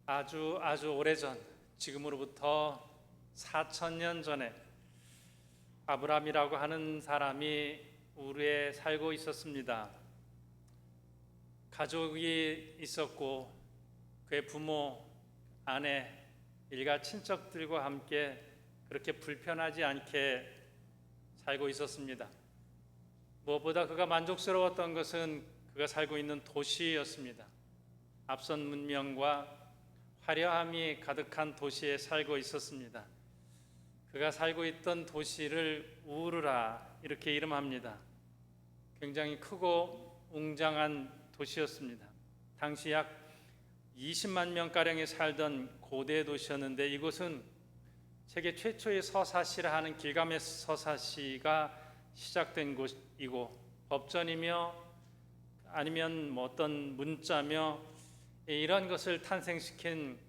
아주 오래전, 지금으로부터 4,000년 전에 아브라함이라고 하는 사람이 우르에 살고 있었습니다. 가족이 있었고 그의 부모, 아내, 일가 친척들과 함께 그렇게 불편하지 않게 살고 있었습니다. 무엇보다 그가 만족스러웠던 것은 그가 살고 있는 도시였습니다. 앞선 문명과 화려함이 가득한 도시에 살고 있었습니다. 그가 살고 있던 도시를 우르라 이렇게 이름합니다. 굉장히 크고 웅장한 도시였습니다. 당시 약 20만 명가량이 살던 고대 도시였는데, 이곳은 세계 최초의 서사시라 하는 길가메스 서사시가 시작된 곳이고, 법전이며 아니면 어떤 문자며 이런 것을 탄생시킨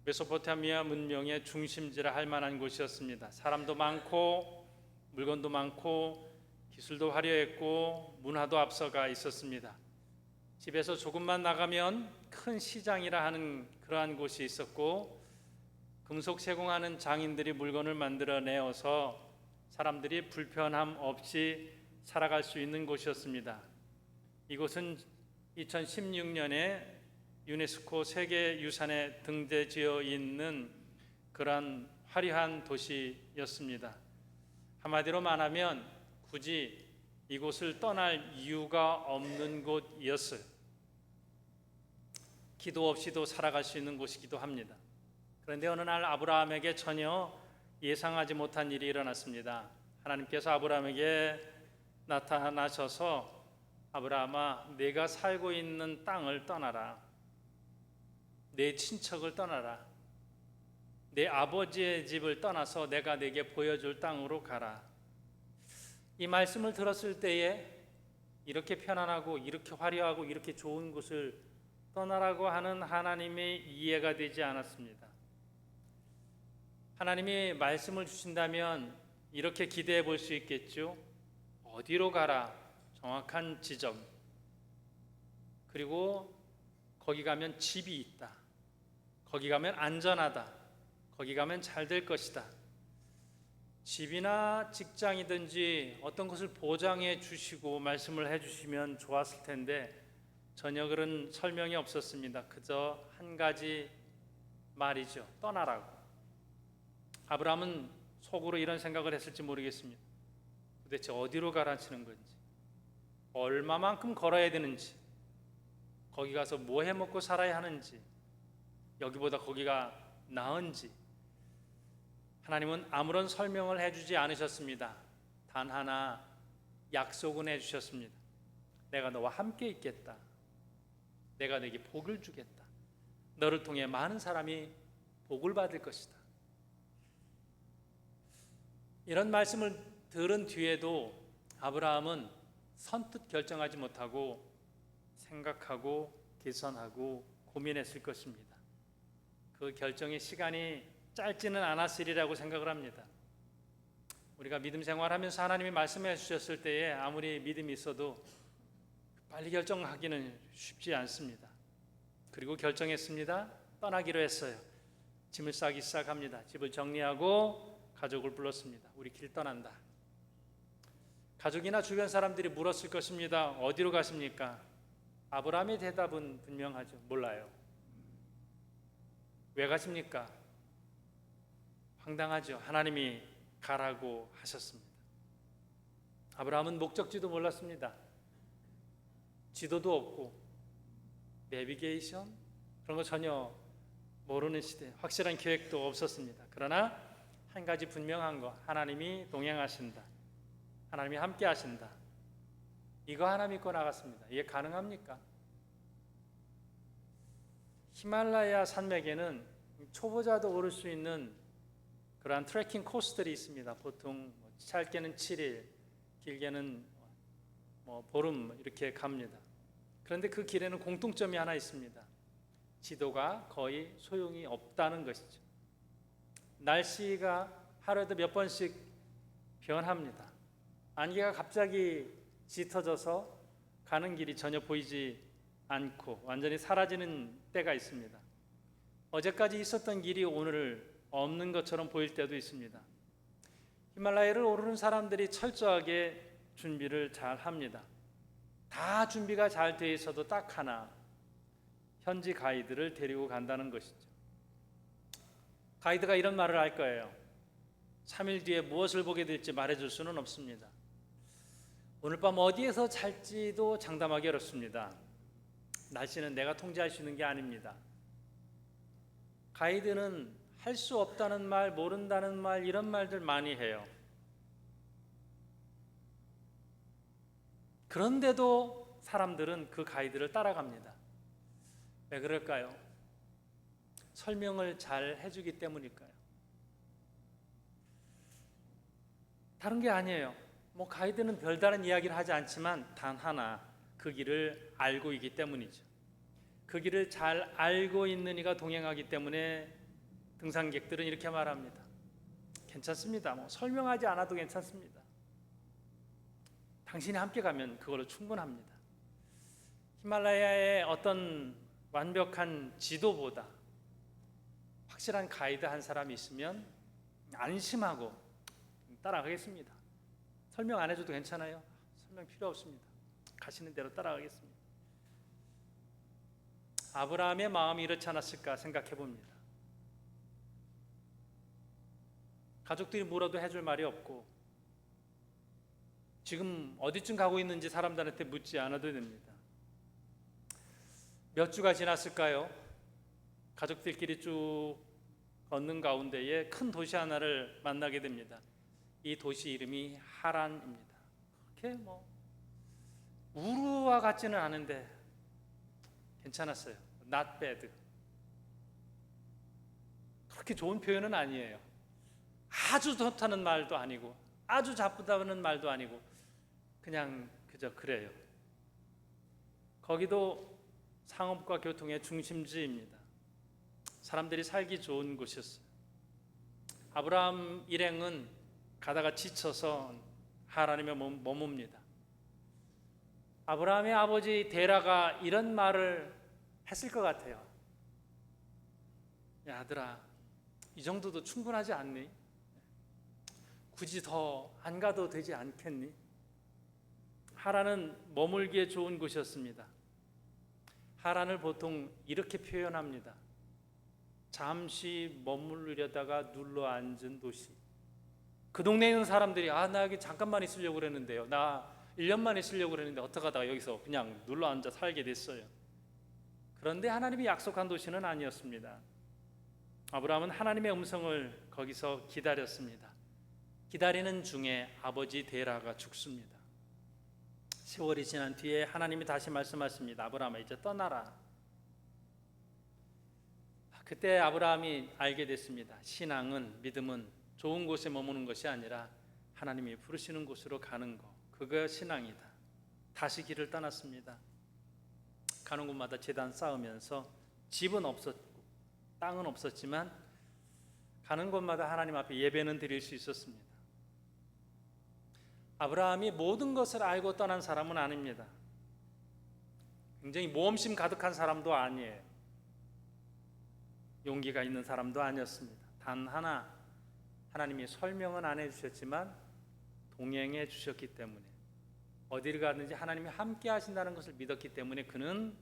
메소포타미아 문명의 중심지라 할 만한 곳이었습니다. 사람도 많고 물건도 많고 기술도 화려했고 문화도 앞서가 있었습니다. 집에서 조금만 나가면 큰 시장이라 하는 그러한 곳이 있었고, 금속 세공하는 장인들이 물건을 만들어내어서 사람들이 불편함 없이 살아갈 수 있는 곳이었습니다. 이곳은 2016년에 유네스코 세계유산에 등재되어 있는 그러한 화려한 도시였습니다. 한마디로 말하면 굳이 이곳을 떠날 이유가 없는 곳이었어요. 기도 없이도 살아갈 수 있는 곳이기도 합니다. 그런데 어느 날 아브라함에게 전혀 예상하지 못한 일이 일어났습니다. 하나님께서 아브라함에게 나타나셔서 아브라함아, 내가 살고 있는 땅을 떠나라. 내 친척을 떠나라. 내 아버지의 집을 떠나서 내가 내게 보여줄 땅으로 가라. 이 말씀을 들었을 때에 이렇게 편안하고 이렇게 화려하고 이렇게 좋은 곳을 떠나라고 하는 하나님의 이해가 되지 않았습니다. 하나님이 말씀을 주신다면 이렇게 기대해 볼 수 있겠죠. 어디로 가라? 정확한 지점. 그리고 거기 가면 집이 있다. 거기 가면 안전하다. 거기 가면 잘 될 것이다. 집이나 직장이든지 어떤 것을 보장해 주시고 말씀을 해 주시면 좋았을 텐데 전혀 그런 설명이 없었습니다. 그저 한 가지 말이죠. 떠나라고. 아브라함은 속으로 이런 생각을 했을지 모르겠습니다. 도대체 어디로 가라치는 건지, 얼마만큼 걸어야 되는지, 거기 가서 뭐 해 먹고 살아야 하는지, 여기보다 거기가 나은지. 하나님은 아무런 설명을 해주지 않으셨습니다. 단 하나 약속은 해주셨습니다. 내가 너와 함께 있겠다. 내가 네게 복을 주겠다. 너를 통해 많은 사람이 복을 받을 것이다. 이런 말씀을 들은 뒤에도 아브라함은 선뜻 결정하지 못하고 생각하고 계산하고 고민했을 것입니다. 그 결정의 시간이 짧지는 않았으리라고 생각을 합니다. 우리가 믿음 생활하면서 하나님이 말씀해 주셨을 때에 아무리 믿음이 있어도 빨리 결정하기는 쉽지 않습니다. 그리고 결정했습니다. 떠나기로 했어요. 짐을 싸기 시작합니다. 집을 정리하고 가족을 불렀습니다. 우리 길 떠난다. 가족이나 주변 사람들이 물었을 것입니다. 어디로 가십니까? 아브라함의 대답은 분명하죠. 몰라요. 왜 가십니까? 황당하죠. 하나님이 가라고 하셨습니다. 아브라함은 목적지도 몰랐습니다. 지도도 없고 내비게이션 그런 거 전혀 모르는 시대, 확실한 계획도 없었습니다. 그러나 한 가지 분명한 거, 하나님이 동행하신다. 하나님이 함께 하신다. 이거 하나 믿고 나갔습니다. 이게 가능합니까? 히말라야 산맥에는 초보자도 오를 수 있는 그러한 트레킹 코스들이 있습니다. 보통 짧게는 7일, 길게는 보름 이렇게 갑니다. 그런데 그 길에는 공통점이 하나 있습니다. 지도가 거의 소용이 없다는 것이죠. 날씨가 하루에도 몇 번씩 변합니다. 안개가 갑자기 짙어져서 가는 길이 전혀 보이지 않고 완전히 사라지는 때가 있습니다. 어제까지 있었던 길이 오늘 없는 것처럼 보일 때도 있습니다. 히말라야를 오르는 사람들이 철저하게 준비를 잘 합니다. 다 준비가 잘 돼 있어도 딱 하나, 현지 가이드를 데리고 간다는 것이죠. 가이드가 이런 말을 할 거예요. 3일 뒤에 무엇을 보게 될지 말해줄 수는 없습니다. 오늘 밤 어디에서 잘지도 장담하기 어렵습니다. 날씨는 내가 통제할 수 있는 게 아닙니다. 가이드는 할 수 없다는 말, 모른다는 말, 이런 말들 많이 해요. 그런데도 사람들은 그 가이드를 따라갑니다. 왜 그럴까요? 설명을 잘 해주기 때문일까요? 다른 게 아니에요. 가이드는 별다른 이야기를 하지 않지만 단 하나, 그 길을 알고 있기 때문이죠. 그 길을 잘 알고 있는 이가 동행하기 때문에 등산객들은 이렇게 말합니다. 괜찮습니다. 설명하지 않아도 괜찮습니다. 당신이 함께 가면 그걸로 충분합니다. 히말라야의 어떤 완벽한 지도보다 확실한 가이드 한 사람이 있으면 안심하고 따라가겠습니다. 설명 안 해줘도 괜찮아요. 설명 필요 없습니다. 가시는 대로 따라가겠습니다. 아브라함의 마음이 이렇지 않았을까 생각해 봅니다. 가족들이 물어도 해줄 말이 없고 지금 어디쯤 가고 있는지 사람들한테 묻지 않아도 됩니다. 몇 주가 지났을까요? 가족들끼리 쭉 걷는 가운데에 큰 도시 하나를 만나게 됩니다. 이 도시 이름이 하란입니다. 그렇게 우루와 같지는 않은데 괜찮았어요. Not bad. 그렇게 좋은 표현은 아니에요. 아주 좋다는 말도 아니고 아주 나쁘다는 말도 아니고 그냥 그저 그래요. 거기도 상업과 교통의 중심지입니다. 사람들이 살기 좋은 곳이었어요. 아브라함 일행은 가다가 지쳐서 하란임에 머뭅니다. 아브라함의 아버지 데라가 이런 말을 했을 것 같아요. 야, 아들아, 이 정도도 충분하지 않니? 굳이 더 안 가도 되지 않겠니? 하란은 머물기에 좋은 곳이었습니다. 하란을 보통 이렇게 표현합니다. 잠시 머무르려다가 눌러 앉은 도시. 그 동네에 있는 사람들이 나 여기 잠깐만 있으려고 그랬는데요. 나 1년만 있으려고 그랬는데 어떡하다가 여기서 그냥 눌러 앉아 살게 됐어요. 그런데 하나님이 약속한 도시는 아니었습니다. 아브라함은 하나님의 음성을 거기서 기다렸습니다. 기다리는 중에 아버지 데라가 죽습니다. 세월이 지난 뒤에 하나님이 다시 말씀하십니다. 아브라함아, 이제 떠나라. 그때 아브라함이 알게 됐습니다. 신앙은, 믿음은 좋은 곳에 머무는 것이 아니라 하나님이 부르시는 곳으로 가는 것, 그거 신앙이다. 다시 길을 떠났습니다. 가는 곳마다 제단 쌓으면서 집은 없었고 땅은 없었지만 가는 곳마다 하나님 앞에 예배는 드릴 수 있었습니다. 아브라함이 모든 것을 알고 떠난 사람은 아닙니다. 굉장히 모험심 가득한 사람도 아니에요. 용기가 있는 사람도 아니었습니다. 단 하나, 하나님이 설명은 안 해주셨지만 동행해 주셨기 때문에 어디를 가든지 하나님이 함께 하신다는 것을 믿었기 때문에 그는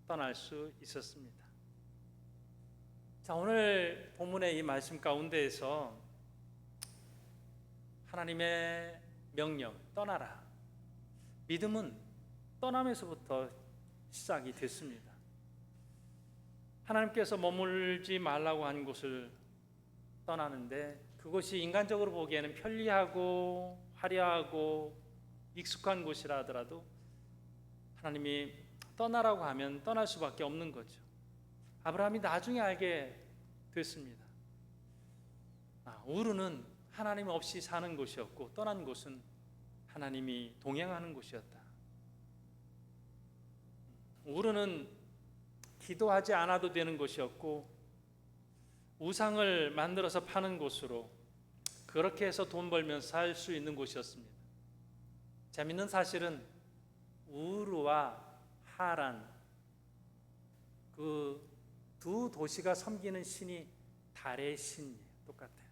떠날 수 있었습니다. 자, 오늘 본문의 이 말씀 가운데에서 하나님의 명령, 떠나라. 믿음은 떠남에서부터 시작이 됐습니다. 하나님께서 머물지 말라고 한 곳을 떠나는데 그곳이 인간적으로 보기에는 편리하고 화려하고 익숙한 곳이라 하더라도 하나님이 떠나라고 하면 떠날 수밖에 없는 거죠. 아브라함이 나중에 알게 됐습니다. 우르는 하나님 없이 사는 곳이었고 떠난 곳은 하나님이 동행하는 곳이었다. 우르는 기도하지 않아도 되는 곳이었고 우상을 만들어서 파는 곳으로 그렇게 해서 돈 벌면서 살 수 있는 곳이었습니다. 재밌는 사실은 우르와 하란 그 두 도시가 섬기는 신이 달의 신이에요. 똑같아요.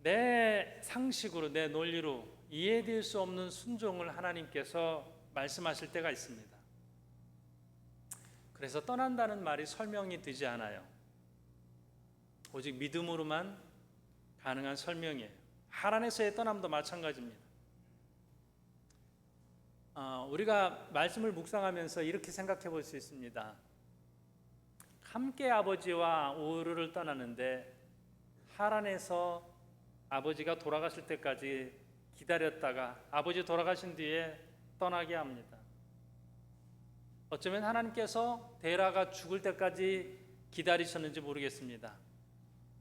내 상식으로, 내 논리로 이해될 수 없는 순종을 하나님께서 말씀하실 때가 있습니다. 그래서 떠난다는 말이 설명이 되지 않아요. 오직 믿음으로만 가능한 설명이에요. 하란에서의 떠남도 마찬가지입니다. 우리가 말씀을 묵상하면서 이렇게 생각해 볼 수 있습니다. 함께 아버지와 우르를 떠나는데 하란에서 아버지가 돌아가실 때까지 기다렸다가 아버지 돌아가신 뒤에 떠나게 합니다. 어쩌면 하나님께서 데라가 죽을 때까지 기다리셨는지 모르겠습니다.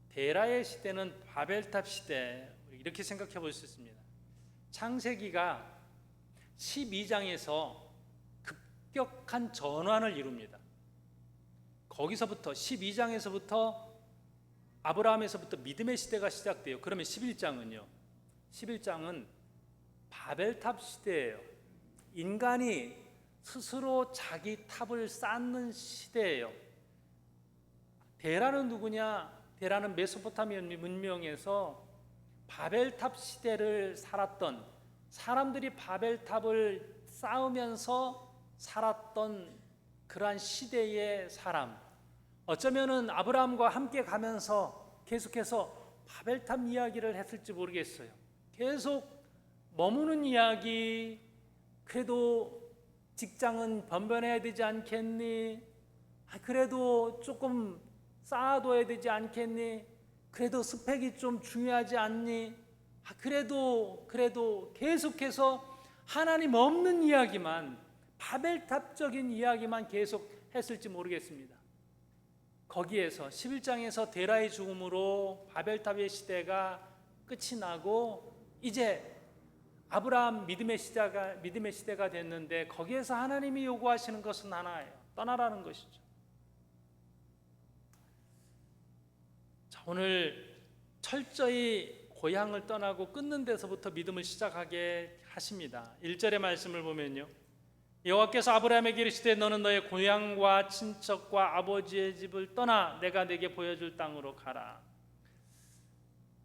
데라의 시대는 바벨탑 시대, 이렇게 생각해 볼 수 있습니다. 창세기가 12장에서 급격한 전환을 이룹니다. 거기서부터 12장에서부터 아브라함에서부터 믿음의 시대가 시작돼요. 그러면 11장은요? 11장은 바벨탑 시대예요. 인간이 스스로 자기 탑을 쌓는 시대예요. 데라는 누구냐? 데라는 메소포타미아 문명에서 바벨탑 시대를 살았던, 사람들이 바벨탑을 쌓으면서 살았던 그러한 시대의 사람. 어쩌면은 아브라함과 함께 가면서 계속해서 바벨탑 이야기를 했을지 모르겠어요. 계속 머무는 이야기, 그래도 직장은 변변해야 되지 않겠니? 그래도 조금 쌓아둬야 되지 않겠니? 그래도 스펙이 좀 중요하지 않니? 그래도 계속해서 하나님 없는 이야기만, 바벨탑적인 이야기만 계속 했을지 모르겠습니다. 거기에서 11장에서 데라의 죽음으로 바벨탑의 시대가 끝이 나고 이제 아브라함 믿음의 시대가 됐는데, 거기에서 하나님이 요구하시는 것은 하나예요. 떠나라는 것이죠. 자, 오늘 철저히 고향을 떠나고 끊는 데서부터 믿음을 시작하게 하십니다. 1절의 말씀을 보면요, 여호와께서 아브라함에게 이르시되 너는 너의 고향과 친척과 아버지의 집을 떠나 내가 네게 보여줄 땅으로 가라.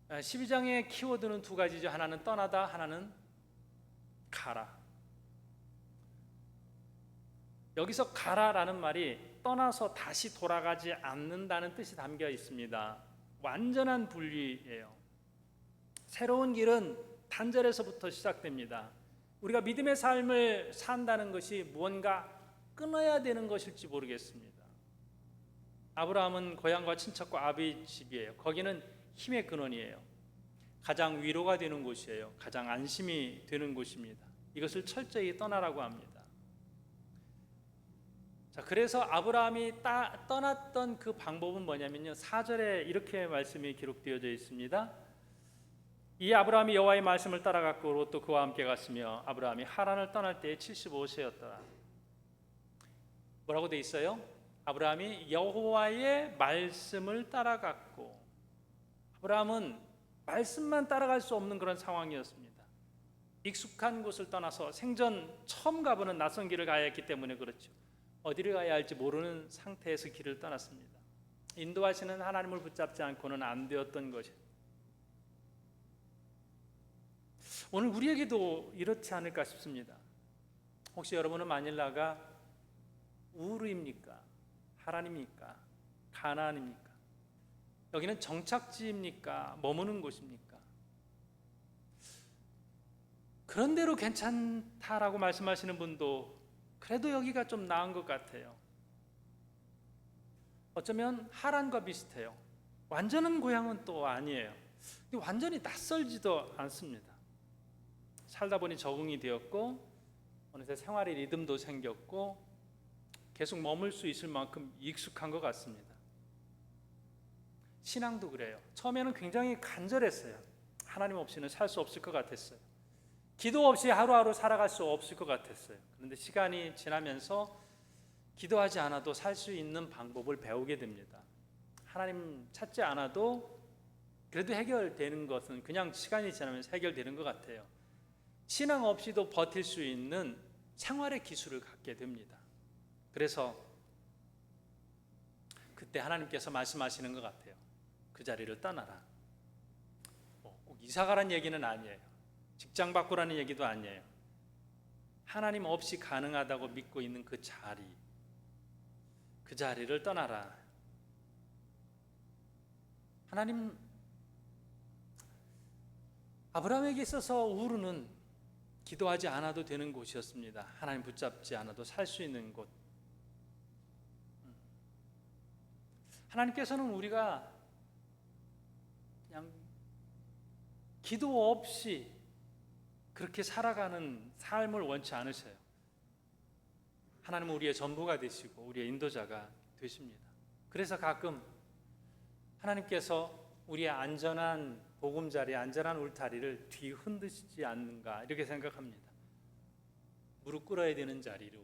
12장의 키워드는 두 가지죠. 하나는 떠나다, 하나는 가라. 여기서 가라라는 말이 떠나서 다시 돌아가지 않는다는 뜻이 담겨 있습니다. 완전한 분리예요. 새로운 길은 단절에서부터 시작됩니다. 우리가 믿음의 삶을 산다는 것이 무언가 끊어야 되는 것일지 모르겠습니다. 아브라함은 고향과 친척과 아비의 집이에요. 거기는 힘의 근원이에요. 가장 위로가 되는 곳이에요. 가장 안심이 되는 곳입니다. 이것을 철저히 떠나라고 합니다. 자, 그래서 아브라함이 떠났던 그 방법은 뭐냐면요, 4절에 이렇게 말씀이 기록되어져 있습니다. 이 아브라함이 여호와의 말씀을 따라갔고 롯도 그와 함께 갔으며 아브라함이 하란을 떠날 때에 75세였더라. 뭐라고 돼 있어요? 아브라함이 여호와의 말씀을 따라갔고. 아브라함은 말씀만 따라갈 수 없는 그런 상황이었습니다. 익숙한 곳을 떠나서 생전 처음 가보는 낯선 길을 가야 했기 때문에 그렇죠. 어디를 가야 할지 모르는 상태에서 길을 떠났습니다. 인도하시는 하나님을 붙잡지 않고는 안 되었던 것이죠. 오늘 우리에게도 이렇지 않을까 싶습니다. 혹시 여러분은 마닐라가 우르입니까? 하란입니까? 가나안입니까? 여기는 정착지입니까? 머무는 곳입니까? 그런 대로 괜찮다라고 말씀하시는 분도 그래도 여기가 좀 나은 것 같아요. 어쩌면 하란과 비슷해요. 완전한 고향은 또 아니에요. 완전히 낯설지도 않습니다. 살다 보니 적응이 되었고 어느새 생활의 리듬도 생겼고 계속 머물 수 있을 만큼 익숙한 것 같습니다. 신앙도 그래요. 처음에는 굉장히 간절했어요. 하나님 없이는 살 수 없을 것 같았어요. 기도 없이 하루하루 살아갈 수 없을 것 같았어요. 그런데 시간이 지나면서 기도하지 않아도 살 수 있는 방법을 배우게 됩니다. 하나님 찾지 않아도 그래도 해결되는 것은 그냥 시간이 지나면서 해결되는 것 같아요. 신앙 없이도 버틸 수 있는 생활의 기술을 갖게 됩니다. 그래서 그때 하나님께서 말씀하시는 것 같아요. 그 자리를 떠나라. 꼭 이사 가라는 얘기는 아니에요. 직장 바꾸라는 얘기도 아니에요. 하나님 없이 가능하다고 믿고 있는 그 자리, 그 자리를 떠나라. 하나님, 아브라함에게 있어서 우르는 기도하지 않아도 되는 곳이었습니다. 하나님 붙잡지 않아도 살 수 있는 곳. 하나님께서는 우리가 그냥 기도 없이 그렇게 살아가는 삶을 원치 않으셔요. 하나님은 우리의 전부가 되시고 우리의 인도자가 되십니다. 그래서 가끔 하나님께서 우리의 안전한 보금자리, 안전한 울타리를 뒤흔드시지 않는가 이렇게 생각합니다. 무릎 꿇어야 되는 자리로,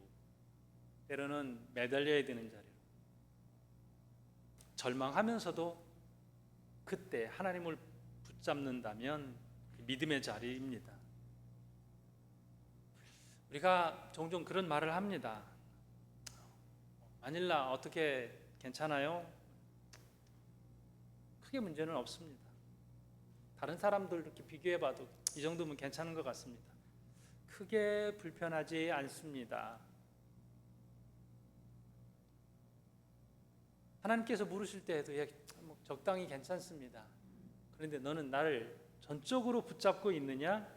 때로는 매달려야 되는 자리로, 절망하면서도 그때 하나님을 붙잡는다면 믿음의 자리입니다. 우리가 종종 그런 말을 합니다. 마닐라 어떻게 괜찮아요? 크게 문제는 없습니다. 다른 사람들 이렇게 비교해봐도 이 정도면 괜찮은 것 같습니다. 크게 불편하지 않습니다. 하나님께서 물으실 때에도 뭐 적당히 괜찮습니다. 그런데 너는 나를 전적으로 붙잡고 있느냐?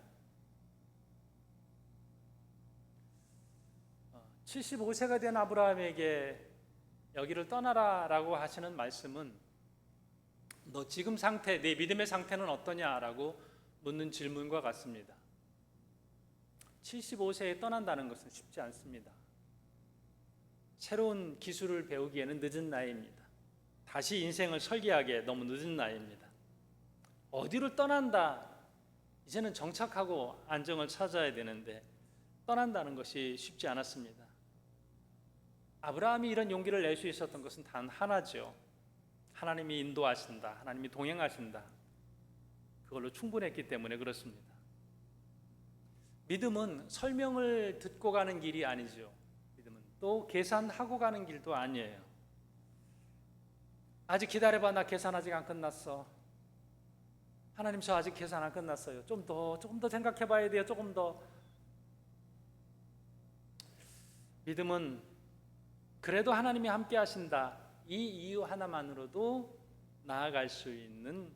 75세가 된 아브라함에게 여기를 떠나라라고 하시는 말씀은 너 지금 상태, 내 믿음의 상태는 어떠냐라고 묻는 질문과 같습니다. 75세에 떠난다는 것은 쉽지 않습니다. 새로운 기술을 배우기에는 늦은 나이입니다. 다시 인생을 설계하기에 너무 늦은 나이입니다. 어디를 떠난다, 이제는 정착하고 안정을 찾아야 되는데 떠난다는 것이 쉽지 않았습니다. 아브라함이 이런 용기를 낼 수 있었던 것은 단 하나죠. 하나님이 인도하신다, 하나님이 동행하신다, 그걸로 충분했기 때문에 그렇습니다. 믿음은 설명을 듣고 가는 길이 아니죠. 믿음은 또 계산하고 가는 길도 아니에요. 아직 기다려봐, 나 계산 아직 안 끝났어. 하나님, 저 아직 계산 안 끝났어요. 조금 더 생각해 봐야 돼요. 조금 더. 믿음은 그래도 하나님이 함께 하신다, 이 이유 하나만으로도 나아갈 수 있는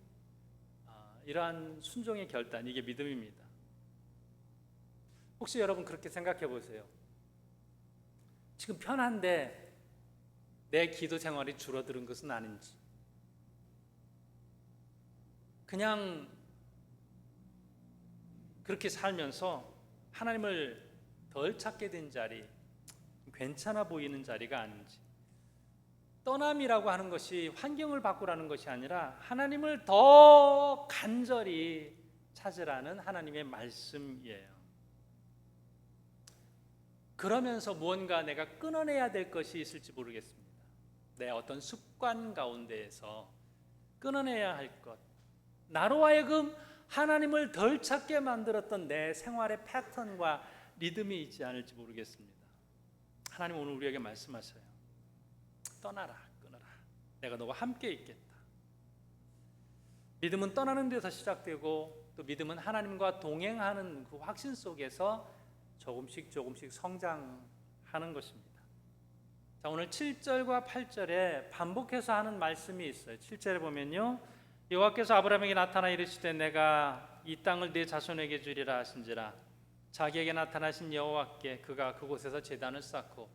이러한 순종의 결단, 이게 믿음입니다. 혹시 여러분 그렇게 생각해 보세요. 지금 편한데 내 기도 생활이 줄어드는 것은 아닌지, 그냥 그렇게 살면서 하나님을 덜 찾게 된 자리, 괜찮아 보이는 자리가 아닌지. 떠남이라고 하는 것이 환경을 바꾸라는 것이 아니라 하나님을 더 간절히 찾으라는 하나님의 말씀이에요. 그러면서 무언가 내가 끊어내야 될 것이 있을지 모르겠습니다. 내 어떤 습관 가운데에서 끊어내야 할 것, 나로 하여금 하나님을 덜 찾게 만들었던 내 생활의 패턴과 리듬이 있지 않을지 모르겠습니다. 하나님 오늘 우리에게 말씀하셔요. 떠나라, 끊어라. 내가 너와 함께 있겠다. 믿음은 떠나는 데서 시작되고, 또 믿음은 하나님과 동행하는 그 확신 속에서 조금씩 성장하는 것입니다. 자, 오늘 7절과 8절에 반복해서 하는 말씀이 있어요. 7절에 보면요, 여호와께서 아브라함에게 나타나 이르시되 내가 이 땅을 네 자손에게 주리라 하신지라. 자기에게 나타나신 여호와께 그가 그곳에서 제단을 쌓고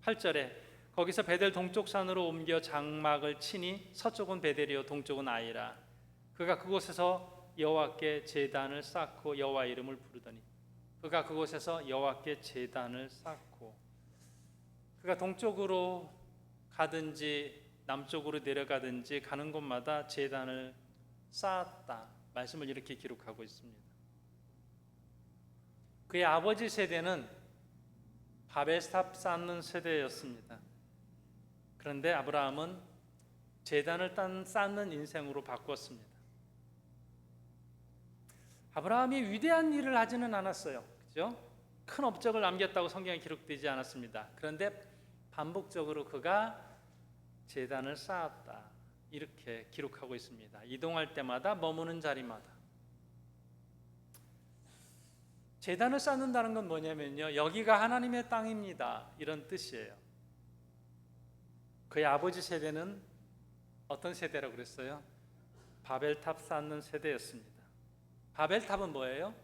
8절에 거기서 베델 동쪽 산으로 옮겨 장막을 치니 서쪽은 베델이요 동쪽은 아이라. 그가 그곳에서 여호와께 제단을 쌓고 여호와 이름을 부르더니 그가 그곳에서 여호와께 제단을 쌓고, 그가 동쪽으로 가든지 남쪽으로 내려가든지 가는 곳마다 제단을 쌓았다. 말씀을 이렇게 기록하고 있습니다. 그의 아버지 세대는 바벨탑 쌓는 세대였습니다. 그런데 아브라함은 제단을 쌓는 인생으로 바꿨습니다. 아브라함이 위대한 일을 하지는 않았어요. 그죠? 큰 업적을 남겼다고 성경에 기록되지 않았습니다. 그런데 반복적으로 그가 제단을 쌓았다, 이렇게 기록하고 있습니다. 이동할 때마다 머무는 자리마다. 제단을 쌓는다는 건 뭐냐면요, 여기가 하나님의 땅입니다, 이런 뜻이에요. 그의 아버지 세대는 어떤 세대라고 그랬어요? 바벨탑 쌓는 세대였습니다. 바벨탑은 뭐예요?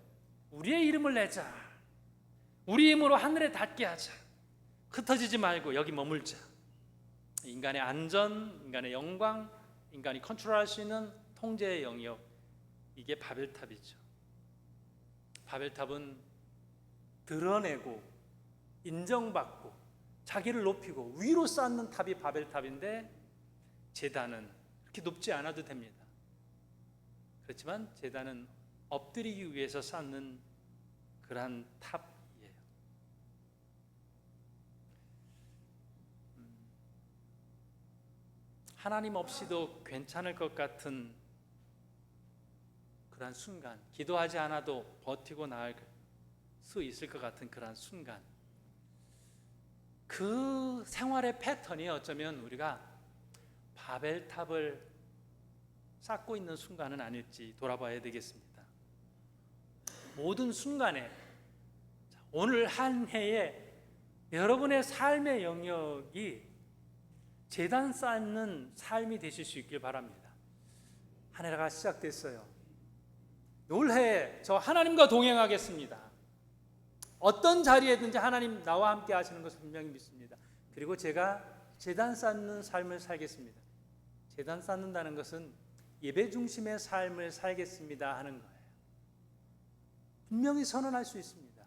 우리의 이름을 내자, 우리 힘으로 하늘에 닿게 하자, 흩어지지 말고 여기 머물자. 인간의 안전, 인간의 영광, 인간이 컨트롤할 수 있는 통제의 영역, 이게 바벨탑이죠. 바벨탑은 드러내고 인정받고 자기를 높이고 위로 쌓는 탑이 바벨탑인데, 제단은 그렇게 높지 않아도 됩니다. 그렇지만 제단은 엎드리기 위해서 쌓는 그러한 탑이에요. 하나님 없이도 괜찮을 것 같은 그러한 순간, 기도하지 않아도 버티고 나갈 수 있을 것 같은 그러한 순간, 그 생활의 패턴이 어쩌면 우리가 바벨탑을 쌓고 있는 순간은 아닐지 돌아봐야 되겠습니다. 모든 순간에, 오늘 한 해에 여러분의 삶의 영역이 제단 쌓는 삶이 되실 수 있길 바랍니다. 한 해가 시작됐어요. 올해 저 하나님과 동행하겠습니다. 어떤 자리에든지 하나님 나와 함께 하시는 것을 분명히 믿습니다. 그리고 제가 제단 쌓는 삶을 살겠습니다. 제단 쌓는다는 것은 예배 중심의 삶을 살겠습니다 하는 거예요. 분명히 선언할 수 있습니다.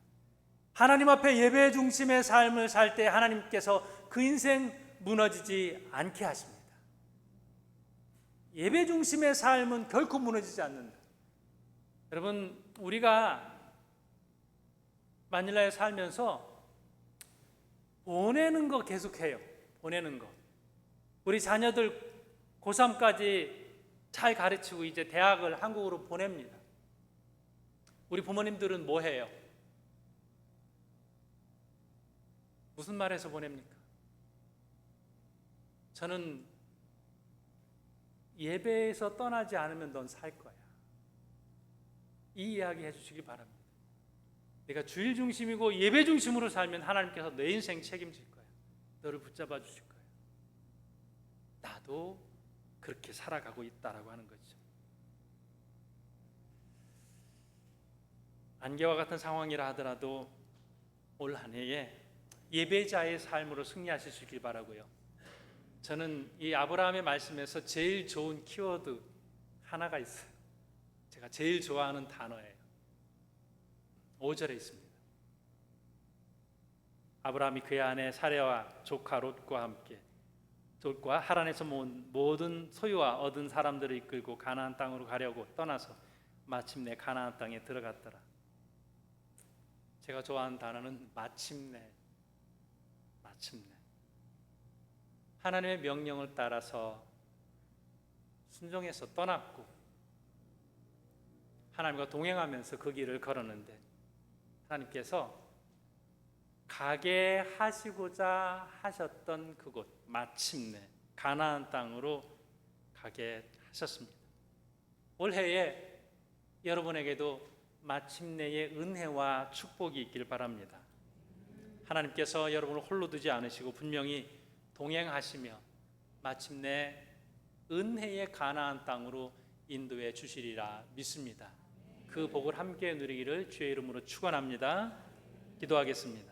하나님 앞에 예배 중심의 삶을 살 때 하나님께서 그 인생 무너지지 않게 하십니다. 예배 중심의 삶은 결코 무너지지 않는다. 여러분, 우리가 마닐라에 살면서 보내는 거 계속해요. 보내는 거. 우리 자녀들 고3까지 잘 가르치고 이제 대학을 한국으로 보냅니다. 우리 부모님들은 뭐 해요? 무슨 말해서 보냅니까? 저는 예배에서 떠나지 않으면 넌 살 거야, 이 이야기 해주시기 바랍니다. 내가 주일 중심이고 예배 중심으로 살면 하나님께서 내 인생 책임질 거야. 너를 붙잡아 주실 거야. 나도 그렇게 살아가고 있다라고 하는 거죠. 안개와 같은 상황이라 하더라도 올 한 해에 예배자의 삶으로 승리하실 수 있길 바라고요. 저는 이 아브라함의 말씀에서 제일 좋은 키워드 하나가 있어요. 제가 제일 좋아하는 단어예요. 5절에 있습니다. 아브라함이 그의 아내 사레와 조카 롯과 함께 롯과 하란에서 모든 소유와 얻은 사람들을 이끌고 가나안 땅으로 가려고 떠나서 마침내 가나안 땅에 들어갔더라. 제가 좋아하는 단어는 마침내. 하나님의 명령을 따라서 순종해서 떠났고 하나님과 동행하면서 그 길을 걸었는데, 하나님께서 가게 하시고자 하셨던 그곳, 마침내 가나안 땅으로 가게 하셨습니다. 올해에 여러분에게도 마침내의 은혜와 축복이 있길 바랍니다. 하나님께서 여러분을 홀로 두지 않으시고 분명히 동행하시며 마침내 은혜의 가나안 땅으로 인도해 주시리라 믿습니다. 그 복을 함께 누리기를 주의 이름으로 축원합니다. 기도하겠습니다.